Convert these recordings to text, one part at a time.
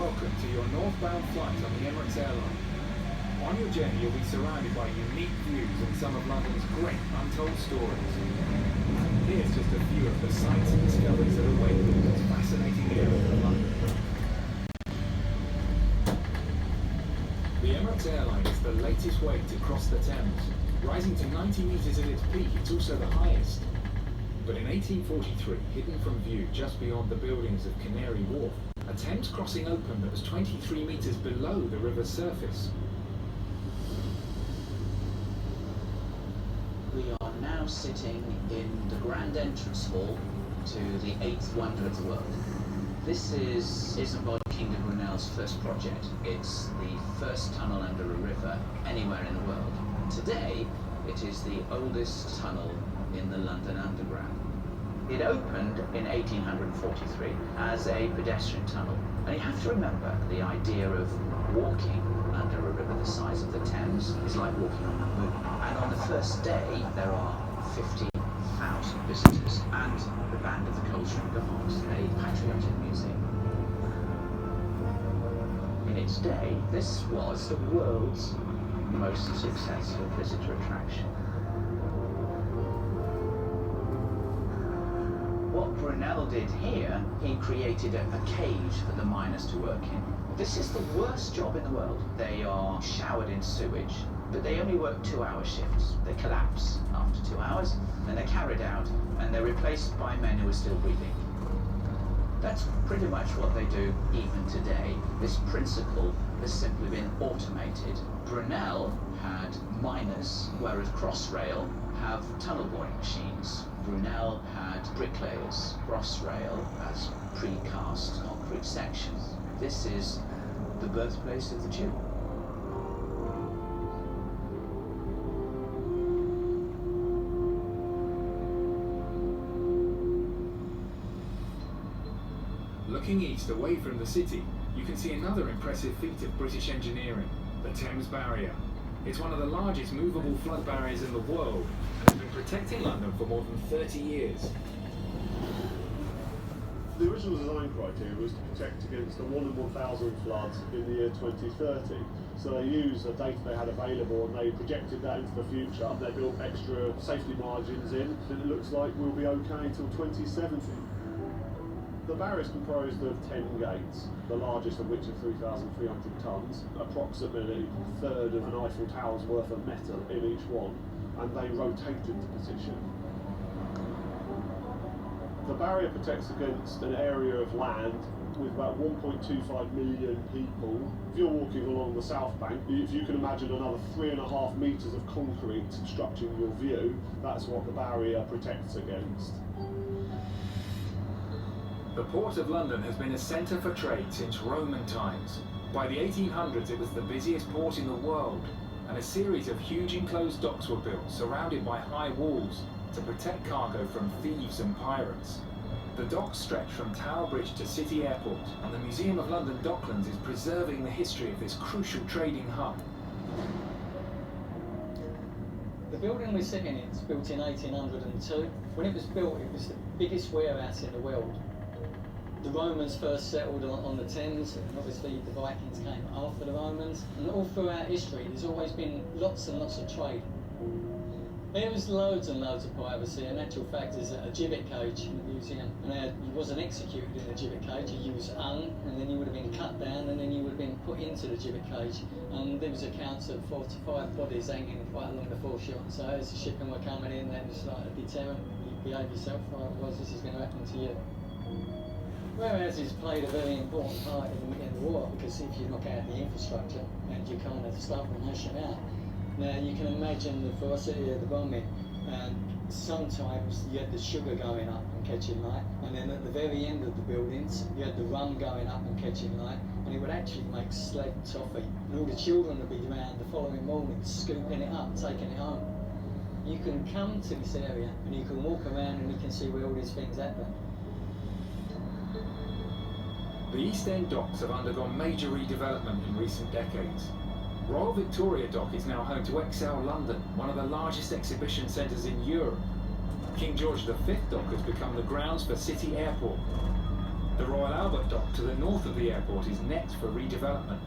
welcome to your northbound flight on the Emirates airline. On your journey, you'll be surrounded by unique views and some of London's great untold stories. Here's just a few of the sights and discoveries that await you in this fascinating area of London. The Emirates airline is the latest way to cross the Thames. Rising to 90 metres at its peak, it's also the highest. But in 1843, hidden from view just beyond the buildings of Canary Wharf, a Thames crossing opened that was 23 metres below the river's surface. We are now sitting in the grand entrance hall to the 8th wonder of the world. This is Isambard King of Brunel's first project. It's the first tunnel under a river anywhere in the world. Today, it is the oldest tunnel in the London Underground. It opened in 1843 as a pedestrian tunnel. And you have to remember, the idea of walking under a river the size of the Thames is like walking on the moon. And on the first day, there are 50,000 visitors and the band of the Coldstream Guards, a patriotic museum. In its day, this was the world's most successful visitor attraction. What Brunel did here, he created a cage for the miners to work in. This is the worst job in the world. They are showered in sewage, but they only work 2-hour shifts. They collapse after 2 hours, and they're carried out, and they're replaced by men who are still breathing. That's pretty much what they do even today. This principle has simply been automated. Brunel had miners, whereas Crossrail have tunnel boring machines. Brunel had bricklayers. Crossrail has precast concrete sections. This is the birthplace of the tube. Looking east away from the city, you can see another impressive feat of British engineering, the Thames Barrier. It's one of the largest movable flood barriers in the world and has been protecting London for more than 30 years. The original design criteria was to protect against a 1 in 1,000 floods in the year 2030. So they used the data they had available and they projected that into the future. They built extra safety margins in, and it looks like we'll be okay until 2070. The barrier is composed of 10 gates, the largest of which are 3,300 tonnes, approximately a third of an Eiffel Tower's worth of metal in each one, and they rotate into position. The barrier protects against an area of land with about 1.25 million people. If you're walking along the south bank, if you can imagine another 3.5 metres of concrete obstructing your view, that's what the barrier protects against. The Port of London has been a centre for trade since Roman times. By the 1800s, it was the busiest port in the world, and a series of huge enclosed docks were built, surrounded by high walls, to protect cargo from thieves and pirates. The docks stretch from Tower Bridge to City Airport, and the Museum of London Docklands is preserving the history of this crucial trading hub. The building we're sitting in is built in 1802. When it was built, it was the biggest warehouse in the world. The Romans first settled on the Thames, and obviously the Vikings came after the Romans. And all throughout history, there's always been lots and lots of trade. There was loads and loads of privacy. In actual fact, there's a gibbet cage in the museum, and he wasn't executed in the gibbet cage. He was hung, and then he would have been cut down, and then he would have been put into the gibbet cage. And there was accounts of 45 bodies hanging right along the foreshore. So as the shipping were coming in, then it's like a deterrent. You behave yourself, or otherwise this is going to happen to you. Warehouses played a very important part in the war, because if you knock out the infrastructure and you kind of start to hash it out, now you can imagine the ferocity of the bombing, and sometimes you had the sugar going up and catching light, and then at the very end of the buildings you had the rum going up and catching light, and it would actually make slag toffee, and all the children would be around the following morning scooping it up, taking it home. You can come to this area and you can walk around and you can see where all these things happen. The East End docks have undergone major redevelopment in recent decades. Royal Victoria Dock is now home to Excel London, one of the largest exhibition centres in Europe. King George V Dock has become the grounds for City Airport. The Royal Albert Dock to the north of the airport is next for redevelopment.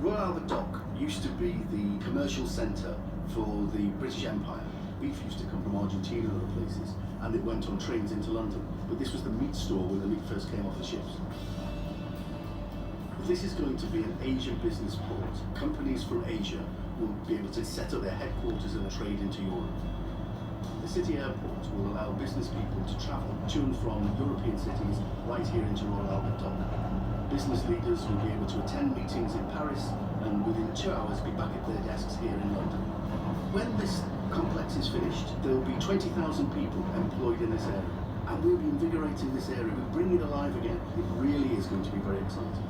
Royal Albert Dock used to be the commercial centre for the British Empire. Beef used to come from Argentina and other places, and it went on trains into London. But this was the meat store where the meat first came off the ships. This is going to be an Asian business port. Companies from Asia will be able to set up their headquarters and trade into Europe. The city airport will allow business people to travel to and from European cities right here into Royal Albert Dock. Business leaders will be able to attend meetings in Paris and within 2 hours be back at their desks here in London. When this complex is finished, there will be 20,000 people employed in this area, and we'll be invigorating this area, we'll bring it alive again. It really is going to be very exciting.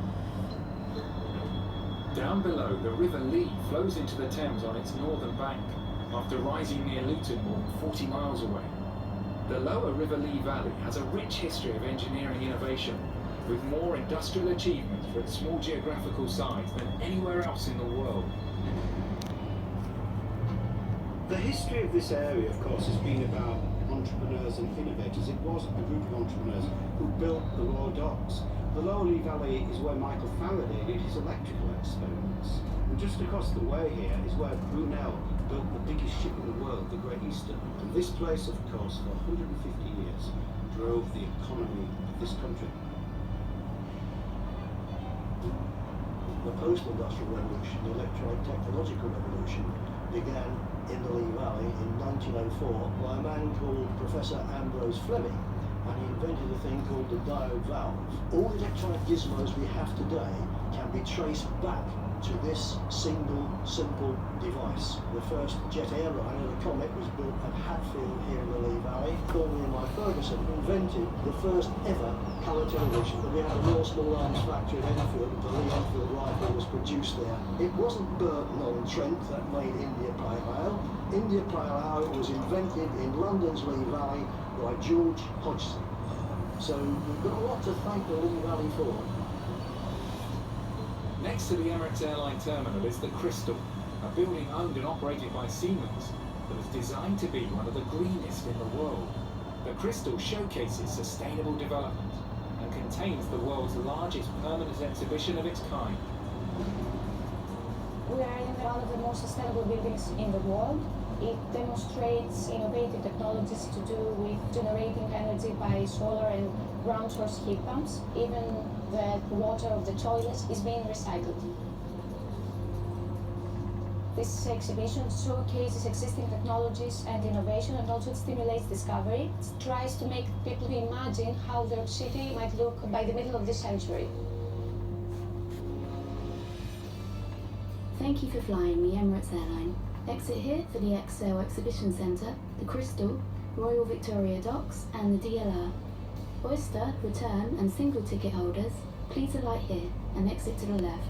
Down below, the River Lee flows into the Thames on its northern bank, after rising near Luton more than 40 miles away. The lower River Lee Valley has a rich history of engineering innovation, with more industrial achievements for its small geographical size than anywhere else in the world. The history of this area, of course, has been about entrepreneurs and innovators. It was a group of entrepreneurs who built the Royal Docks. The Lower Lee Valley is where Michael Faraday did his electrical experiments. And just across the way here is where Brunel built the biggest ship in the world, the Great Eastern. And this place, of course, for 150 years, drove the economy of this country. The post-industrial revolution, the electronic technological revolution, began in the Lee Valley in 1904 by a man called Professor Ambrose Fleming, and he invented a thing called the diode valve. All the electronic gizmos we have today can be traced back to this single, simple device. The first jet airliner, the Comet, was built at Hatfield here in the Lee Valley. Thornley and Ferguson invented the first ever colour television. We had a Royal Small Arms factory at Enfield, and the Lee Enfield rifle was produced there. It wasn't Burton-on-Trent that made India Pale Ale. India Pale Ale was invented in London's Lee Valley by George Hodgson. So we've got a lot to thank the Lee Valley for. Next to the Emirates airline terminal is the Crystal, a building owned and operated by Siemens that was designed to be one of the greenest in the world. The Crystal showcases sustainable development and contains the world's largest permanent exhibition of its kind. We are in one of the most sustainable buildings in the world. It demonstrates innovative technologies to do with generating energy by solar and ground source heat pumps. Even the water of the toilets is being recycled. This exhibition showcases existing technologies and innovation, and also it stimulates discovery. It tries to make people imagine how their city might look by the middle of this century. Thank you for flying the Emirates airline. Exit here for the Excel Exhibition Centre, the Crystal, Royal Victoria Docks and the DLR. Oyster, return and single ticket holders, please alight here and exit to the left.